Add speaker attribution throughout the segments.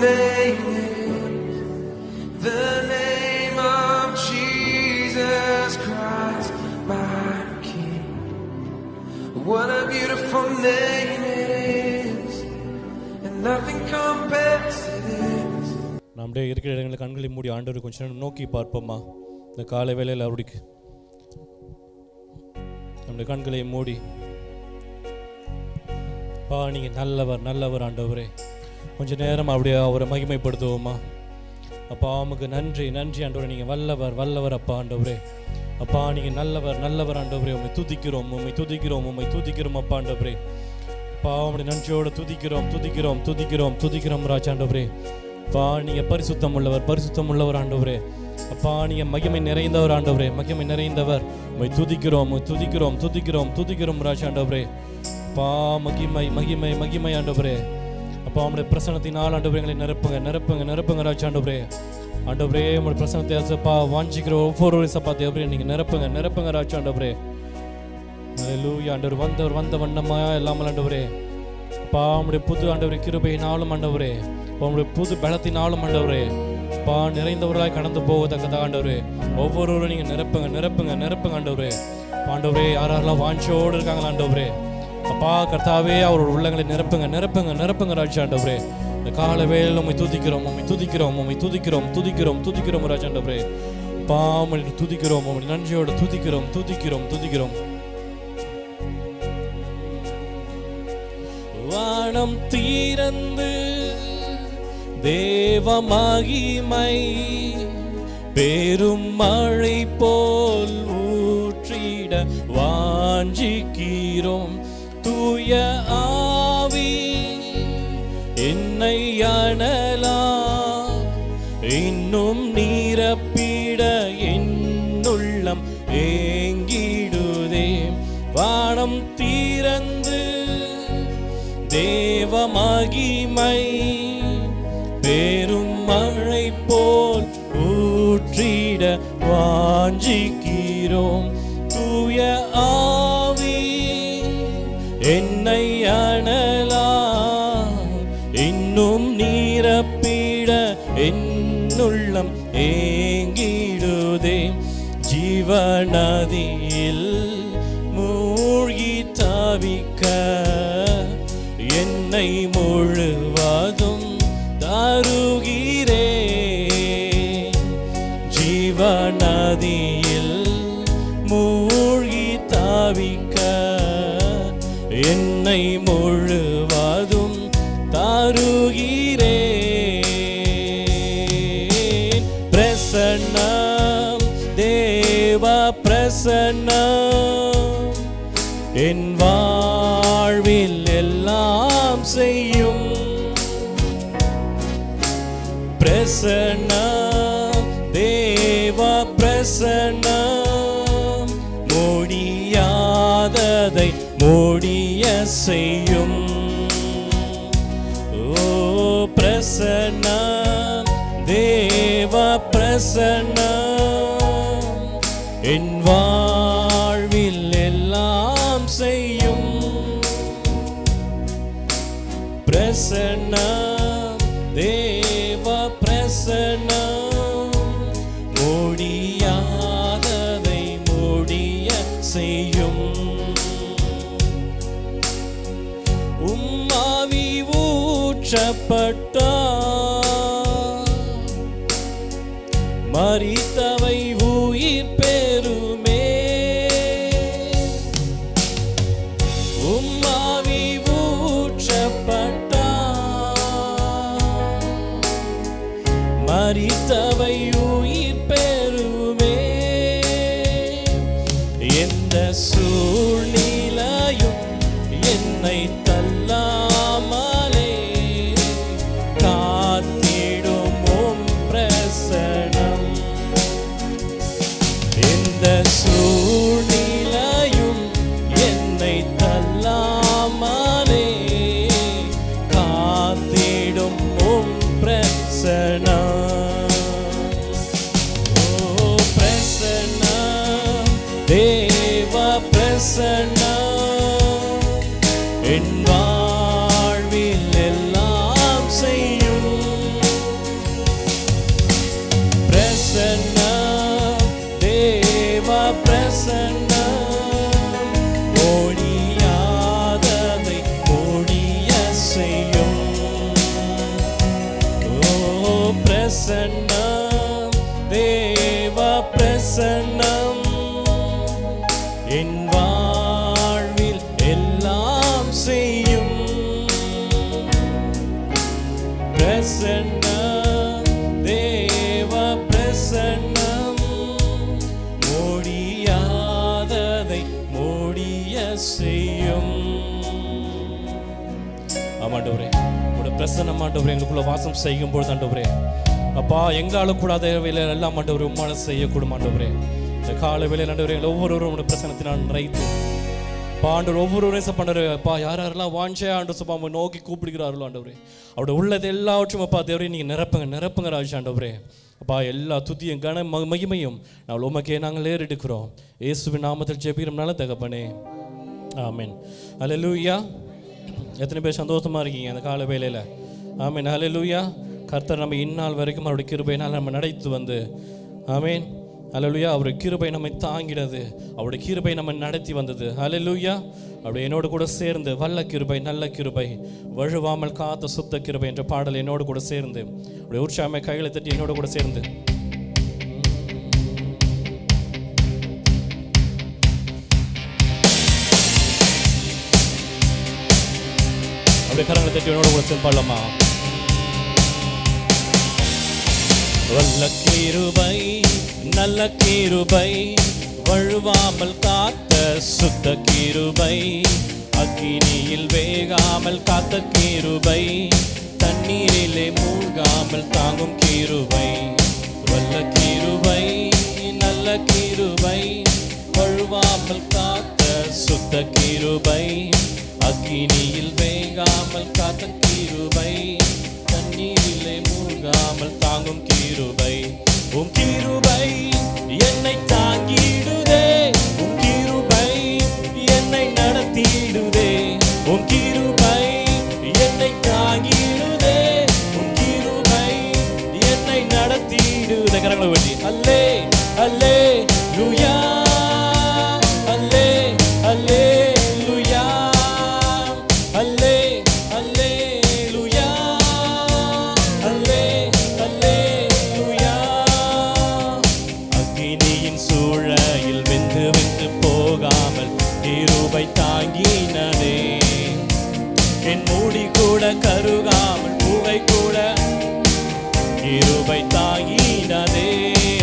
Speaker 1: name is the name of Jesus Christ, my King. What a beautiful name it is, and nothing compares to this.
Speaker 2: நம்முடைய இருக்கிற இடங்களில் கண்களை மூடி ஆண்டவர் கொஞ்ச நேரம் நோக்கி பார்ப்போமா? இந்த காலை வேளையில் அவருடைய நம்முடைய கண்களை மூடி, நீங்க நல்லவர் நல்லவர் ஆண்டவரே, கொஞ்ச நேரம் அப்படியே அவரை மகிமைப்படுத்துவோமா? அப்பா உமக்கு நன்றி நன்றி ஆண்டவரே, நீங்க வல்லவர் வல்லவர் அப்பா ஆண்டவரே. அப்பா நீங்க நல்லவர் நல்லவர் ஆண்டவரே, உம்மை துதிக்கிறோம் உம்மை துதிக்கிறோம் உம்மை துதிக்கிறோம் அப்பா ஆண்டவரே. அப்பா உம்முடைய நன்றியோடு துதிக்கிறோம் துதிக்கிறோம் துதிக்கிறோம் துதிக்கிறோம் ராஜா ஆண்டவரே. அப்பா நீங்க பரிசுத்தம் உள்ளவர் ஆண்டவரே. அப்பா நீங்க மகிமை நிறைந்தவர் ஆண்டவரே, மகிமை நிறைந்தவர். உம்மை துதிக்கிறோம் துதிக்கிறோம் துதிக்கிறோம் துதிக்கிறோம் ராஜா ஆண்டவரே. அப்பா மகிமை மகிமை மகிமை ஆண்டவரே. அப்பா உம்முடைய பிரசன்னத்தினால் ஆண்டவரே எங்களை நிரப்புங்க நிரப்புங்க நிரப்புங்க ராஜா ஆண்டவரே. ஆண்டவரே உம்முடைய பிரசன்னத்தை சப்பா வாஞ்சிக்கிற ஒவ்வொரு சப்பா தேவரே நீங்க நிரப்புங்க நிரப்புங்க ராஜா ஆண்டவரே. அல்லேலூயா ஆண்டவர் வந்த வண்ணமாயா இல்லாமல் ஆண்டவரே. அப்பா உம்முடைய புது ஆண்டவரே கிருபையினாலும் ஆண்டவரே, உம்முடைய புது பலத்தினாலும் ஆண்டவரே, அப்பா நிறைந்தவர்களாய் கடந்து போவதற்கதாக ஆண்டவரே ஒவ்வொருவரும் நீங்க நிரப்புங்க நிரப்புங்க நிரப்புங்க ஆண்டவரே. ஆண்டவரே யாரெல்லாம் வாஞ்சோடு இருக்காங்களா ஆண்டவரே, அப்பா கர்த்தாவே அவரோட உள்ளங்களை நிரப்புங்க நிரப்புங்க நிரப்புங்க ராஜா ஆண்டவரே. இந்த கால வேளையில் உம்மை துதிக்கிறோம் உம்மை துதிக்கிறோம் உம்மை துதிக்கிறோம் துதிக்கிறோம் துதிக்கிறோம் ராஜா ஆண்டவரே. அப்பா உம்மை துதிக்கிறோம் உம்மை நன்றியோடு துதிக்கிறோம் துதிக்கிறோம் துதிக்கிறோம். வானம் தீரந்து தேவ மகிமை பெரும் மழை போல் ஊற்றிட வாஞ்சிக்கிறோம். தூய ஆவி என்னை அனலாம் இன்னும் நீரப்பிட என்னுள்ளம் ஏங்கிடுதே. வானம் தீரந்து தேவ மகிமை பெரும் மழை போல் ஊற்றிட வாஞ்சிக்கிறோம். தூய ஆவி என்னை அனலாம் இன்னும் நீரப்பிட என்னுள்ளம் ஏங்கிடுதே. ஜீவநதியில் மூழ்கி தவிக்க என்னை முழுவதும் தருகிறேன். ஜீவநதியில் மூழ்கி தவிக்க என்னை முழுவதும் தருகிறேன். பிரசன்னம் தேவ பிரசன்னம் என் வாழ்வில் எல்லாம் செய்யும். பிரசன்னம் தேவ பிரசன்னம் முடியாததை முடிய செய்யும். ஓ பிரசன்னம் தேவ பிரசன்னம் என் வாழ்வில் எல்லாம் செய்யும். பிரசன்னம் தேவ பிரசன்னம் முடியாததை முடிய செய்யும். உம்மாவி ஊற்றப்பட்டார் மரித்தவை உயிர் பெறுமே. உம்மாவி ஊற்றப்பட்டார் மரித்தவை உயிர் பெறுமே. எந்த சூழ்நிலையும் என்னை தள்ளாமலே காத்திடும் உம் பிரசன்னம். எந்த சூழ்நிலையும் என்னை தள்ளாமலே காத்திடும் உம் பிரசன்னம். ஓ பிரசன்னம் தேவ பிரசன்னம் தேவ பிரசன்னம் என் வாழ்வில் எல்லாம் செய்யும். பிரசன்னம் தேவ பிரசன்னம் முடியாததை முடிய செய்யும். ஆமாண்டவரே, உங்களுடைய பிரசன்னம் ஆண்டவரே எங்களுக்குள்ள வாசம் செய்யும் பொழுது ஆண்டவரே அப்பா எங்களால் கூடாத வேலையில் எல்லாம் ஆண்டவரே உம்மால செய்யக்கூடும் ஆண்டவரே. இந்த கால வேலையில் ஆண்டவரே எங்களை ஒவ்வொருவரும் உங்களுடைய பிரசனத்தினால் நிறைத்து ஆண்டவர் ஒவ்வொருவரையும் பண்ணுற அப்பா யாரெல்லாம் வாஞ்சே ஆண்டு சுப்பா நோக்கி கூப்பிடுகிறார்களோ ஆண்டவரே அவருடைய உள்ளது எல்லாவற்றும் அப்பா தேவரே நீங்கள் நிரப்புங்க ராஜ் ஆண்டவரே. அப்பா எல்லா துதியும் கன மகிமையும் நாங்கள் உமக்கே நாங்கள் ஏறெடுக்கிறோம். இயேசுவின் நாமத்தில் ஜெபிக்கிறோம் நல்ல தகப்பனே, ஆமென். அல்லேலூயா. எத்தனை பேர் சந்தோஷமா இருக்கீங்க அந்த கால வேலையில்? ஆமென். அல்லேலூயா. கர்த்தர் நம்ம இந்நாள் வரைக்கும் அவருடைய கிருபையினால் நம்ம நடத்து வந்து ஆமென். அல்லேலூயா. அவருடைய கிருபை நம்மை தாங்கினது, அவருடைய கிருபை நம்ம நடத்தி வந்தது. அல்லேலூயா. அப்படி என்னோடு கூட சேர்ந்து வல்ல கிருபை நல்ல கிருபை வழுவாமல் காத்த சுத்த கிருபை என்ற பாடல் என்னோடு கூட சேர்ந்து அப்படி உற்சாகமே கைகளை தட்டி என்னோடு கூட சேர்ந்து அப்படியே கரங்களை தட்டி என்னோடு கூட சேர்ந்து பாடலாமா? வல்ல கிருபை நல்ல கிருபை வழுவாமல் காத்த சுத்த கிருபை அக்கினியில் வேகாமல் காத்த கிருபை தண்ணீரிலே மூழ்காமல் தாங்கும் கிருபை. வல்ல கிருபை நல்ல கிருபை வழுவாமல் காத்த சுத்த கிருபை அக்கினியில் வேகாமல் காத்த கிருபை தண்ணீரிலே மூழ்காமல் தாங்கும் கிருபை. உம் கிருபை என்னை தாங்கிடுதே, உம் கிருபை என்னை நடத்திடுதே, உம் கிருபை என்னை தாங்கிடுதே, உம் கிருபை என்னை நடத்திடுதே. கரங்களை வெட்டி அல்லே அல்லே லூயா அல்லே அல்லே லூயா அல்லே அல்லே லூயா அல்லே அல்லே லூயா. அக்கினியின் சூழலில் வெந்து வெந்து போகாமல் கிருபை தாங்கினதே, என் மூடி கூட கருகாமல் புகை கூட கிருபை தாங்கினதே.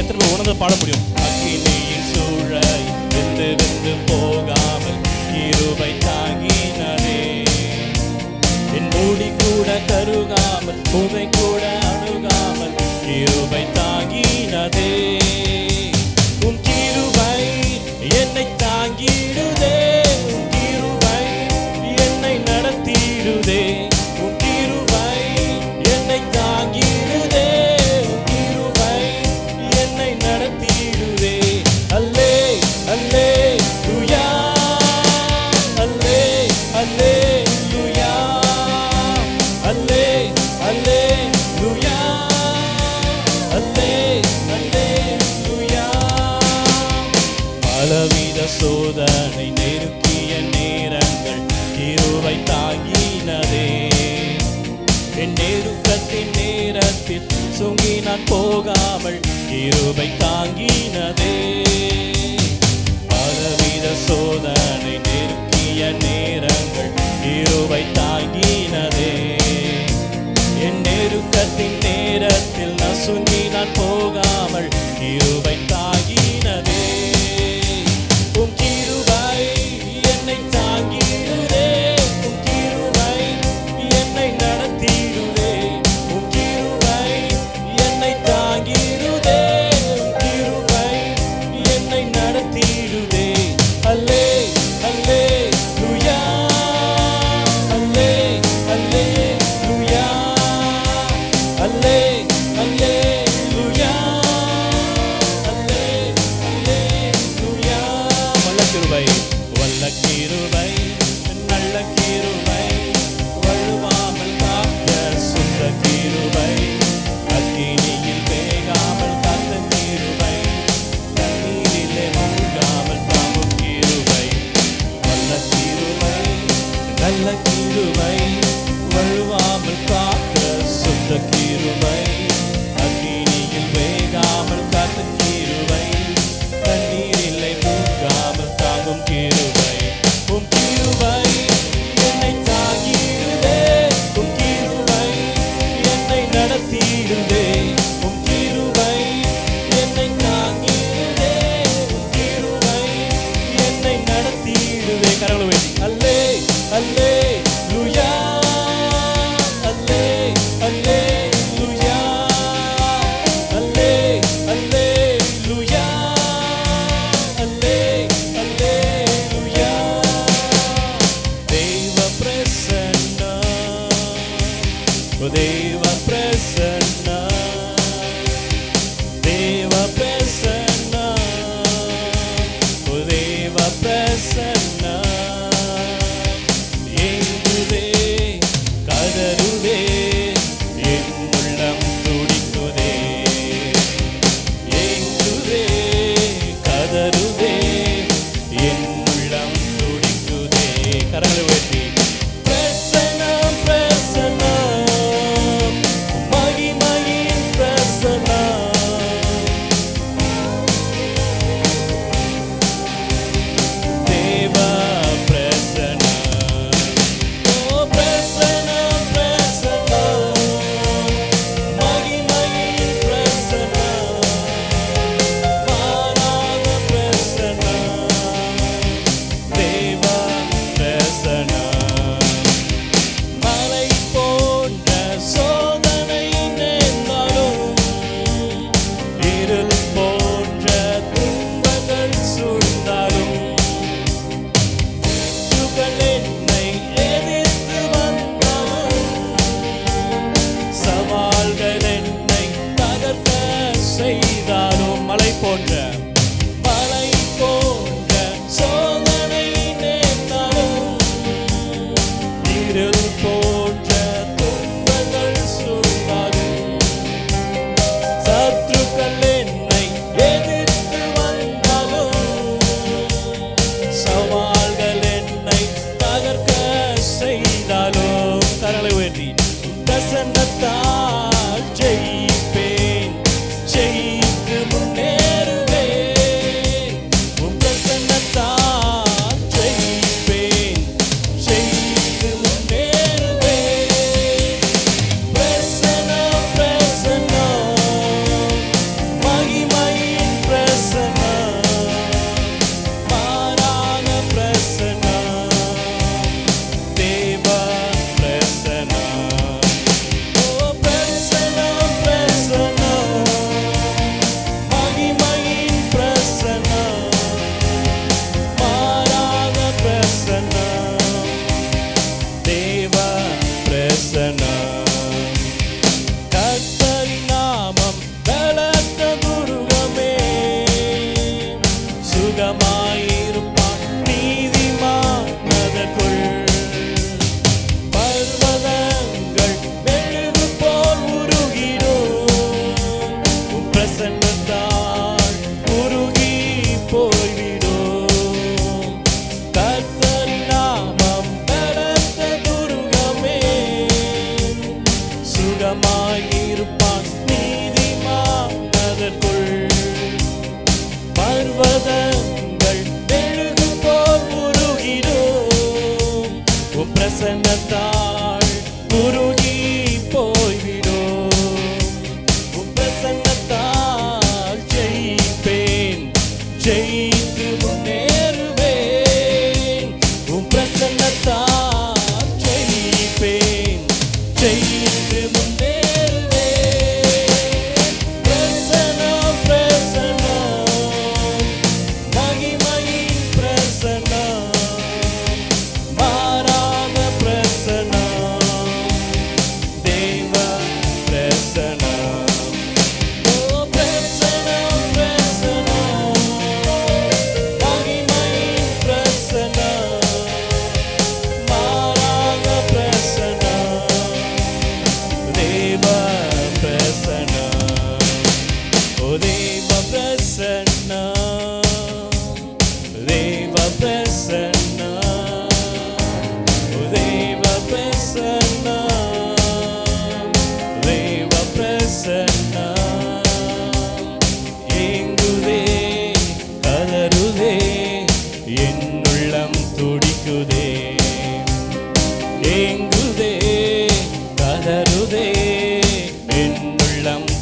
Speaker 2: எத்தனை உணர்ந்து பாட முடியும்? அக்கினியின் சூழல் வெந்து வெந்து போகாமல் கிருபை தாங்கினதே, என் மூடி கூட கருகாமல் புகை கூட அணுகாமல் கிருபை தாங்கினதே. உம் கிருபை என்னை தாங்கிடுதே, உம் கிருபை என்னை நடத்திடுதே, உம் கிருபை என்னை தாங்கிடுதே, உம் கிருபை என்னை நடத்திடுதே. அல்லே அல்லே லூயா அல்லே அல்லே லூயா அல்லே அல்லே லூயா அல்லே அல்லே லூயா. பலவித சோதனை நெருக்கிய நேரங்கள் கிருபை தாங்கினதே, என் நெருக்கத்தின் நேரத்தில் சுங்கி நான் போகாமல் கிருபை தாங்கினதே. பலவித சோதனை நெருக்கிய நேரங்கள் கிருபை தாங்கினதே, என் நெருக்கத்தின் நேரத்தில் நசுங்கி நான் போகாமல் கிருபை தாங்கினதே. உம் கிருபை என்னை தாங்கிடுதே, உம் கிருபை என்னை நடத்திடுதே, உம் கிருபை என்னை தாங்கிடுதே, உம் கிருபை என்னை நடத்திடுதே. அல்லே அல்லே லூயா அல்லே அல்லே லூயா அல்லே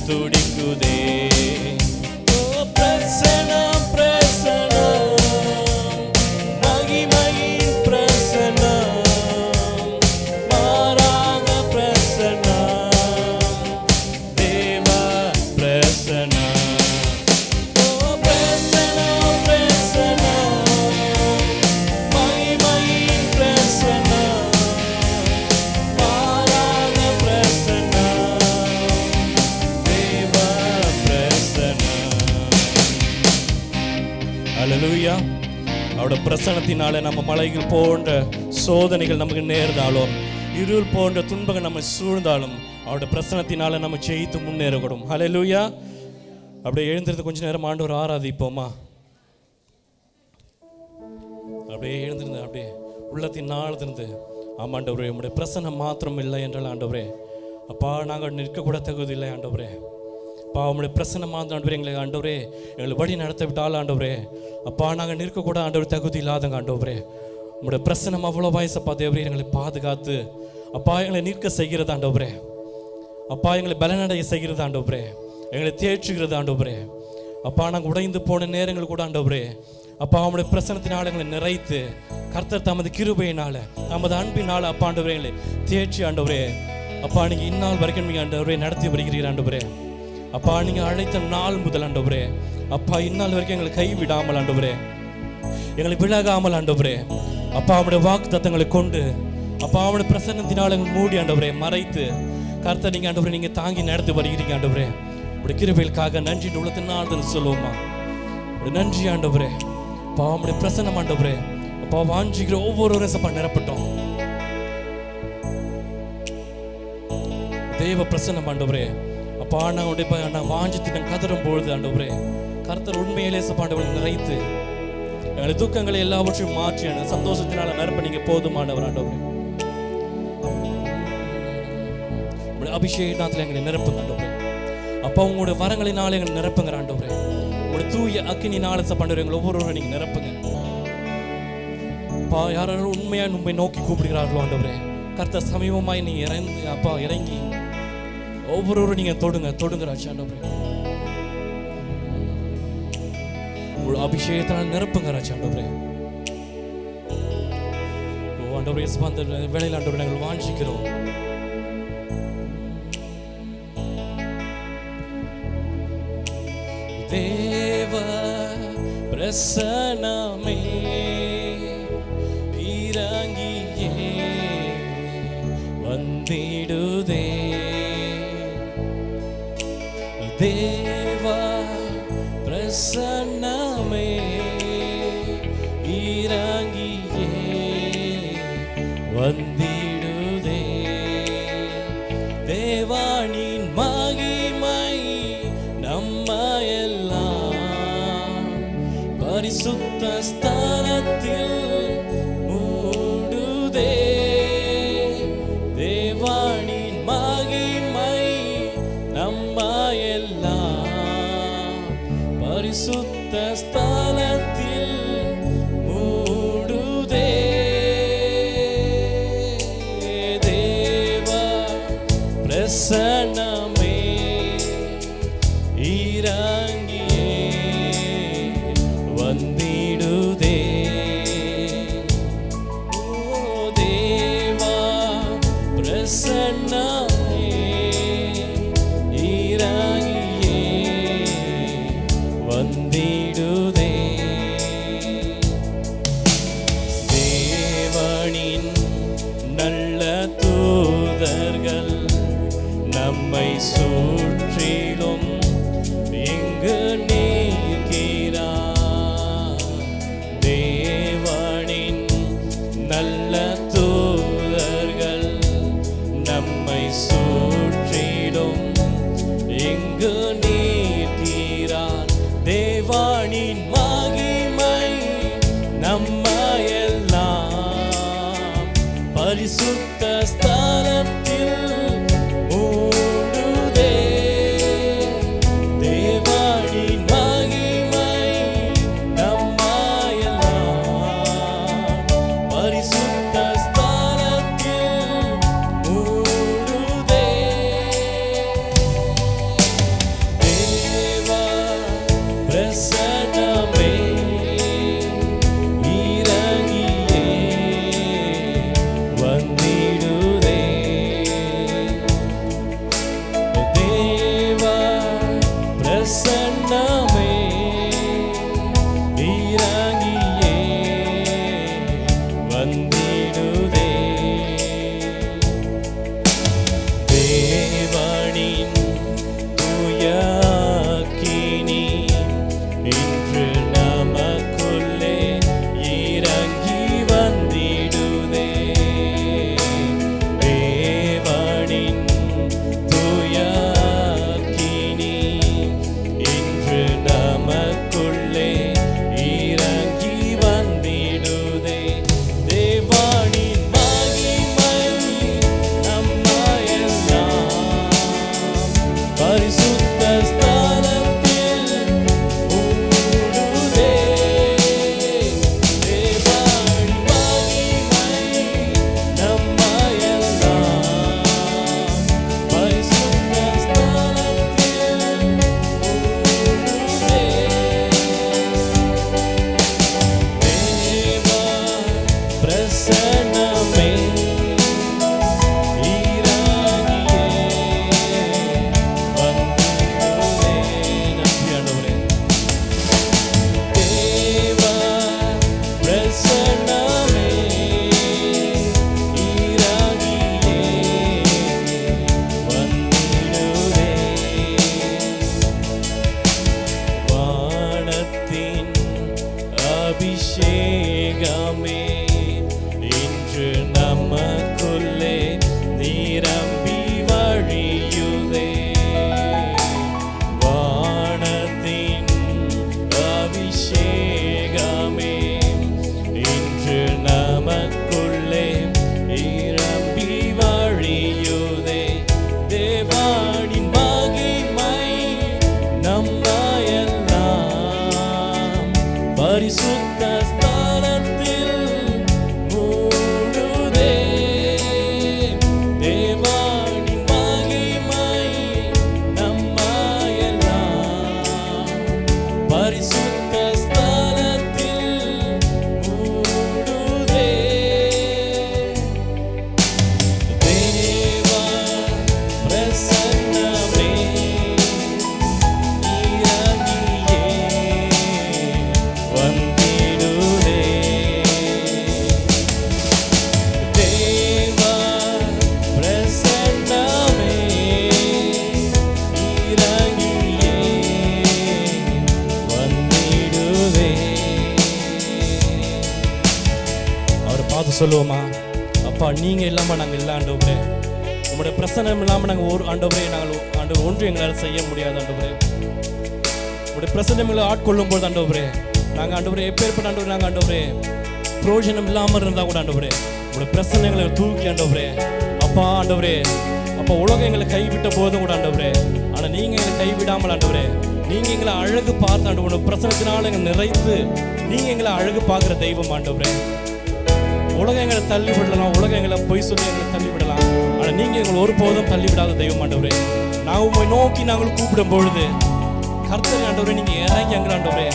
Speaker 2: துடிக்குதே. ஓ பிரசனம் பிரசனம் மகிமையின் பிரசனம் மாறாத பிரசனம் தேவ பிரசனம். ஓ பிரசனம் பிரசனம் மகிமையின் பிரசனம் மாறாத பிரசனம் தேவ பிரசனம். அல்லேலூயா. அவரோட பிரசனத்தினால நம்ம மலைகள் போன்ற சோதனைகள் நமக்கு நேர்ந்தாலும் இருள் போன்ற துன்பங்கள் நம்ம சூழ்ந்தாலும் அவரோட பிரசனத்தினால நம்ம ஜெயித்து முன்னேறக்கூடும். அல்லேலூயா. அப்படியே எழுந்திருந்து கொஞ்ச நேரம் ஆண்டவரை ஆராதிப்போமா? அப்படியே எழுந்திருந்து அப்படியே உள்ளத்தின் ஆழ்ந்திருந்து ஆமாண்டவரே உங்களுடைய பிரசனம் மாத்திரம் இல்லை என்றால் ஆண்டவரே அப்பா நாங்கள் நிற்கக்கூட தகுதி இல்லை ஆண்டவரே. அப்பா உங்களுடைய பிரசனம் மாத்திரம் ஆண்டவரே எங்களை ஆண்டவரே எங்களை வழி நடத்த விட்டால் ஆண்டவரே அப்பா நாங்கள் நிற்கக்கூட ஆண்டவர் தகுதி இல்லாதங்க ஆண்டவரே. உங்களுடைய பிரசனம் அவ்வளோ வயசப்பா தேவரே எங்களை பாதுகாத்து அப்பா எங்களை நிற்க செய்கிறது ஆண்டவரே. அப்பா எங்களை பலனடைய செய்கிறது ஆண்டவரே. எங்களை தேற்றுகிறது ஆண்டவரே. அப்பா நாங்கள் உடைந்து போன நேரங்கள் கூட ஆண்டவரே அப்பா அவனுடைய பிரசனத்தினால் எங்களை நிறைத்து கர்த்தர் தமது கிருபையினால தமது அன்பினால அப்பா ஆண்டவரே எங்களை தேற்றி ஆண்டவரே அப்பா நீங்கள் இந்நாள் வரைக்கும் நீங்கள் ஆண்டவரே நடத்தி வருகிறீர் ஆண்டவரே. அப்பா நீங்கள் அழைத்த நாள் முதல் ஆண்டவரே அப்பா இந்நாள் வரைக்கும் எங்களை கைவிடாமல் ஆண்டவரே எங்களை விலகாமல் ஆண்டவரே அப்பா அவனுடைய வாக்கு தத்தங்களை கொண்டு அப்பா அவனுடைய பிரசன்னத்தினால் எங்களை மூடி ஆண்டவரே மறைத்து கர்த்தர் நீங்கள் ஆண்டவரே நீங்கள் தாங்கி நடத்தி வருகிறீங்க ஆண்டவரே. உடைய கிருபைகளுக்காக நன்றி உள்ளத்தினால்தான் சொல்லுவோமா? உடைய நன்றி ஆண்டவரே. அப்பா அவனுடைய பிரசன்னம் ஆண்டவரே அப்பா வாஞ்சிக்கிற ஒவ்வொரு சப்பா நிரப்பட்டோம் தேவ பிரசன்னம் ஆண்டவரே. அப்பா நாங்கள் வாஞ்சித்து கதறும் பொழுது ஆண்டவரே கர்த்தர் உண்மையிலே சப்பாண்டவரை நிறைத்து எங்களை துக்கங்களை எல்லாவற்றையும் மாற்றி சந்தோஷத்தினால நிரப்ப நீங்க போதுமானவர் ஆண்டவரே. உங்களுடைய அபிஷேகத்தினால எங்களை நிரப்புங்க ஆண்டவரே. அப்பா உங்களுடைய வரங்களினால எங்களை நிரப்புங்க ஆண்டவரே. உங்களுடைய தூய அக்கினினால சப்பாண்டவரை எங்களை ஒவ்வொருவரும் நீங்க நிரப்புங்க. அப்பா யாரும் உண்மையா உண்மை நோக்கி கூப்பிடுகிறார்களோ ஆண்டவரே கர்த்தர் சமீபமாய் நீ இறங்கி அப்பா இறங்கி ஒவ்வொருவரும் நீங்க தொடுங்க ராஜா ஆண்டவரே. உங்களுடைய அபிஷேகத்தினால் நிரப்புங்க ராஜா ஆண்டவரே. ஓ ஆண்டவரே அந்த வேளையில் ஆண்டவரே நாங்கள் வாஞ்சிக்கிறோம். தேவ பிரசன்னமே இறங்கியே வந்திடுதே. தேவா பிரசன்னமே இறங்கியே வந்திடுதே. தேவானின் மகிமை நம்ம எல்லாம் பரிசுத்த ஸ்தலத்தில் மூடுதே. தேவானின் மகிமை நம்ம எல்லாம் பரிசுத்த ஸ்தலத்தில் மூடுதே. தேவா பிரசன்னமே இறங்கியே வந்திடுதே. ஓ தேவா பிரசன்னமே இறங்கியே வந்திடுதே. தேவனின் நல்ல தூதர்கள் நம்மை சுற்றிலும் எங்கு நிற்கிறார். தேவனின் நல்ல தூதர்கள் நம்மை சுற்றிலும் எங்கு நிற்கிறார். தேவனின் மகிமை நம்ம எல்லாம் பரிசுத்த ஸ்தலத்தில் மூடுதே. தேவனின் மகிமை நம்ம எல்லாம் பரிசுத்த ஸ்தலத்தில் மூடுதே. பிரசன்னமே இறங்கியே வந்திடுதே. தேவனின் தூய அக்கினி இன்று நமக்குள்ளே இறங்கி வந்திடுதே. தேவனின் தூய அக்கினி இன்று நமக்குள்ளே இறங்கி வந்திடுதே. தேவனின் மகிமை நம்மையெல்லாம் பரிசுத்த ஸ்தலத்தில் மூடுதே. தேவனின் மகிமை நம்மையெல்லாம் பரிசுத்த ஸ்தலத்தில் மூடுதே. தேவ பிரசன்னமே இறங்கியே வந்திடுதே. நன்றி ஆண்டவரே. தேவ பிரசன்னமே இறங்கியே வந்திடுதே. வானத்தின் அபிஷேகமே இன்று நமக்குள்ளே நிரம்பி வழியுதே. வானத்தின் அபிஷேகமே இன்று நமக்குள்ளே நிரம்பி வழியுதே. தேவனின் மகிமை நம்மையெல்லாம் பரிசுத்த ஸ்தலத்தில் மூடுதே. தேவனின் மகிமை நம்மையெல்லாம் பரிசுத்த ஸ்தலத்தில் மூடுதே. தேவ பிரசன்னமே இறங்கியே வந்திடுதே. தேவ பிரசன்னமே இறங்கியே வந்திடுதே. அவரை பார்த்து சொல்லுவோமா, அப்பா நீங்க இல்லாம நாங்க இல்லை ஆண்டவரே. உங்களுடைய பிரசன்னம் இல்லாம நாங்க ஒரு ஆண்டவரே நாங்கள் ஆண்டவர் ஒன்று எங்களால் செய்ய முடியாது ஆண்டவரே. உங்களுடைய பிரசன்னங்களை ஆட்கொள்ளும் போது ஆண்டவரே நாங்கள் ஆண்டவரே எப்பேற்பட்ட ஆண்டவரே நாங்கள் ஆண்டவரே பிரயோஜனம் இல்லாமல் இருந்தால் கூட ஆண்டவரே உங்களுடைய பிரசன்னங்களை தூக்கி ஆண்டவரே அப்பா ஆண்டவரே அப்பா உலகம் எங்களை கைவிட்ட போதும் கூட ஆண்டவரே, ஆனால் நீங்கள் எங்களை கைவிடாமல் ஆண்டவரே நீங்கள் எங்களை அழகு பார்த்து ஆண்டவரே பிரசன்னத்தினால எங்களை நிறைத்து நீங்கள் எங்களை அழகு பார்க்குற தெய்வம் ஆண்டவரே. உலகம் எங்களை தள்ளி விடலாம், உலகம் எங்களை பொய் சொல்லி எங்களை தள்ளி விடலாம், ஆனால் நீங்கள் எங்களை ஒருபோதும் தள்ளி விடாத தெய்வம் ஆண்டவரே. நாங்கள் உண்மை நோக்கி நாங்கள் கூப்பிடும் பொழுது கர்த்தர் ஆண்டவரே நீங்கள் இறங்கி எங்களை ஆண்டவரே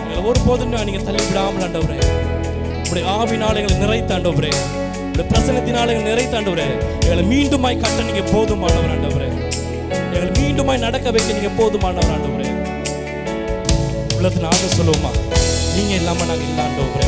Speaker 2: எங்களை ஒருபோதும் நீங்கள் தள்ளி விடாமல் ஆண்டவரே உங்களுடைய ஆவினால் எங்களை நிறைத்த ஆண்டவரே, உங்களுடைய பிரசன்னத்தினால் எங்களை நிறைத்த ஆண்டவரே, எங்களை மீண்டுமாய் கட்ட நீங்கள் போதுமானவர் ஆண்டவரே, எங்களை மீண்டுமாய் நடக்க வைக்க நீங்கள் போதுமானவர் ஆண்டவரே. உள்ளத்து நாங்கள் சொல்லுவோமா, நீங்கள் இல்லாமல் நாங்கள் இல்லை ஆண்டவரே.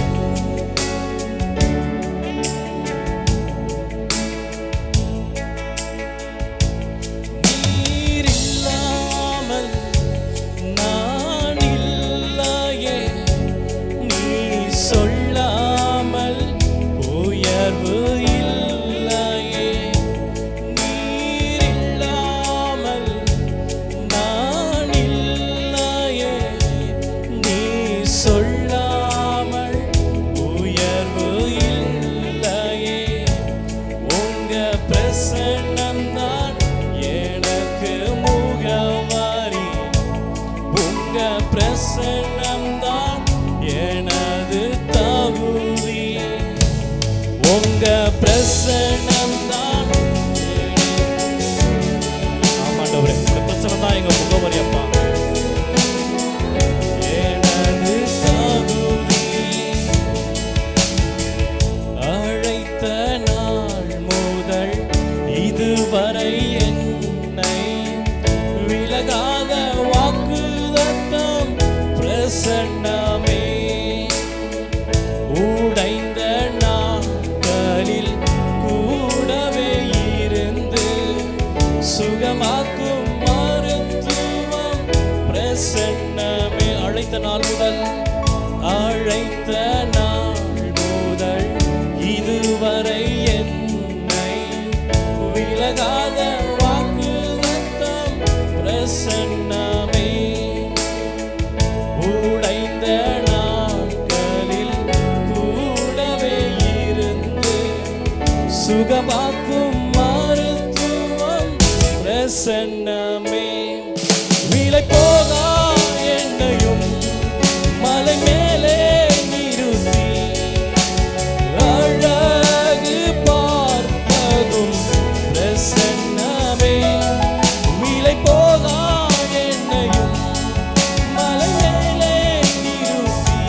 Speaker 2: இதுவரை என்னை விலகாத வாக்கு பிரசன்னமே. அழைத்த நாள் முதல் இதுவரை என்னை விலகாத வாக்குத்தத்தம் பிரசன்னமே. உடைந்த நாட்களில் கூடவே இருந்து சுகமாக்கும் மருத்துவம் பிரசன்னமே. விலை போகா என்னையும் மலை மேலே நிறுத்தி அழகு பார்ப்பதும் பிரசன்னமே. விலை போகா என்னையும் மலை மேலே நிறுத்தி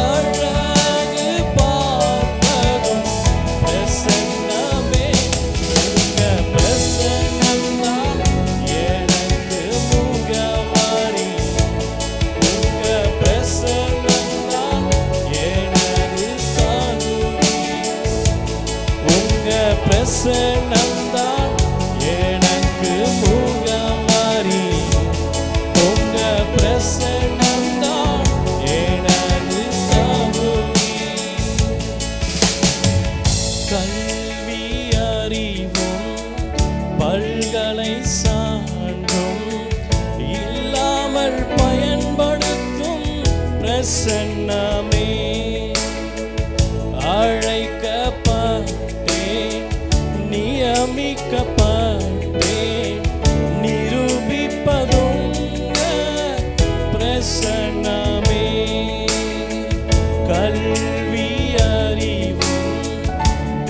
Speaker 2: அழகு பார்ப்பதும் பிரசன்னமே. உங்க பிரசன்னம்தான் எனக்கு முகவரி. உங்க பிரசன்னம்தான் எனது சானுரி. உங்க பிரசன்னம்தான் எனக்கு முகவரி. உங்க பிரசன்னம்தான் எனது சானுரி. கல்வி அறிவும் பல்கலை சான்றும் இல்லாமல் பயன்படுத்தும் பிரசன்னமே. அழைக்கப்பட்டேன், நியமிக்கப்பட்டேன், நிரூபிப்பதும் பிரசன்னமே. கல்வி அறிவும்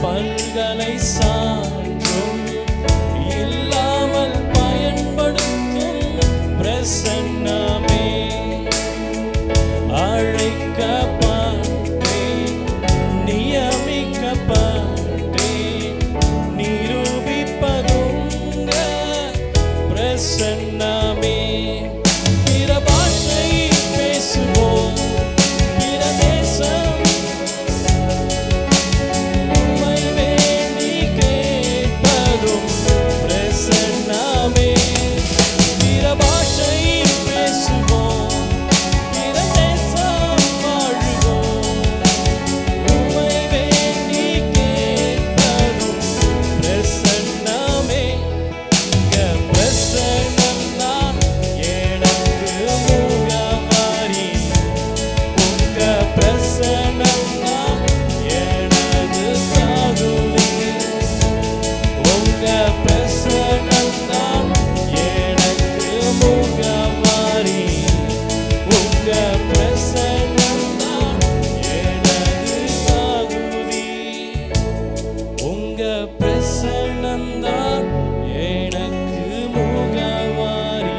Speaker 2: பல்கலை சான்றும் இல்லாமல் பயன்படுத்தும் பிரசன்னமே. அழைக்கப்பட்டேன், நியமிக்கப்பட்டேன், நிரூபிப்பதும் பிரசன்னமே. பிற பாஷை பேசுவோம், பிற தேசம் உம்மை வேண்டி கேட்பதும் பிரசன்னமே. பிற பாஷை பேசுவோம், பிற தேசம் வாழுவோம், உம்மை வேண்டி கேட்பதும் பிரசன்னமே. இங்க பிரசன்னம்தான் எனக்கு முகவரி. உங்க பிரசன்னம்தான் எனது சாதுரி. உங்க பிரசன்னம்தான் எனக்கு முகவரி. உங்க பிரசன்னம்தான் எனது சாதுரி. உங்க பிரசன்னம்தான் எனக்கு முகவரி.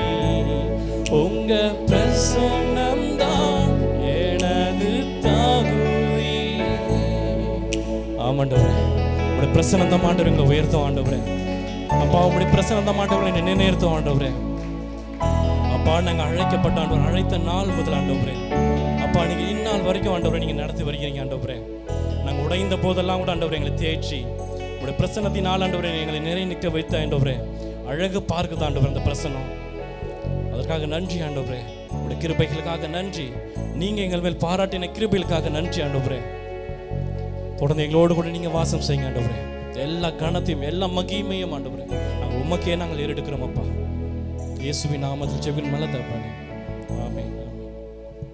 Speaker 2: உங்க பிரசன்னம்தான் எனது தாகுதி. ஆமாண்டவரே, உங்களுடைய பிரசன்னம் தான் ஆண்டவரே எங்களை உயர்த்தும் ஆண்டவரே. அப்பா, உங்களுடைய பிரசன்னம் தான் ஆண்டவரே என்னை நிலைநிறுத்தும் ஆண்டவரே. அப்பா, நாங்கள் அழைக்கப்பட்ட ஆண்டவர், அழைத்த நாள் முதல் ஆண்டவரே. அப்பா, நீங்கள் இந்நாள் வரைக்கும் ஆண்டவரே நீங்கள் நடத்தி வருகிறீங்க ஆண்டவரே. நாங்கள் உடைந்த போதெல்லாம் கூட ஆண்டவரே எங்களை தேய்ச்சி உங்களுடைய பிரசன்னத்தினால் ஆண்டவரே எங்களை நிறை நிற்க வைத்த ஆண்டவரே. அழகு பார்க்குது ஆண்டவரே அந்த பிரசன்னம். அதற்காக நன்றி ஆண்டவரே. உங்களுடைய கிருபைகளுக்காக நன்றி. நீங்கள் எங்கள் மேல் பாராட்டின கிருபைகளுக்காக நன்றி ஆண்டவரே. தொடர்ந்து எங்களோடு கூட நீங்கள் வாசம் செய்யுங்க ஆண்டவரே. எல்லா கணத்தையும் எல்லா மகிமையும் ஆண்டவரே நாங்கள் உமக்கே நாங்கள் ஏறெடுக்கிறோம் அப்பா. இயேசுவின் நாமத்தில் ஜெபிக்கிறோம் நல்ல தகப்பனே. ஆமென்.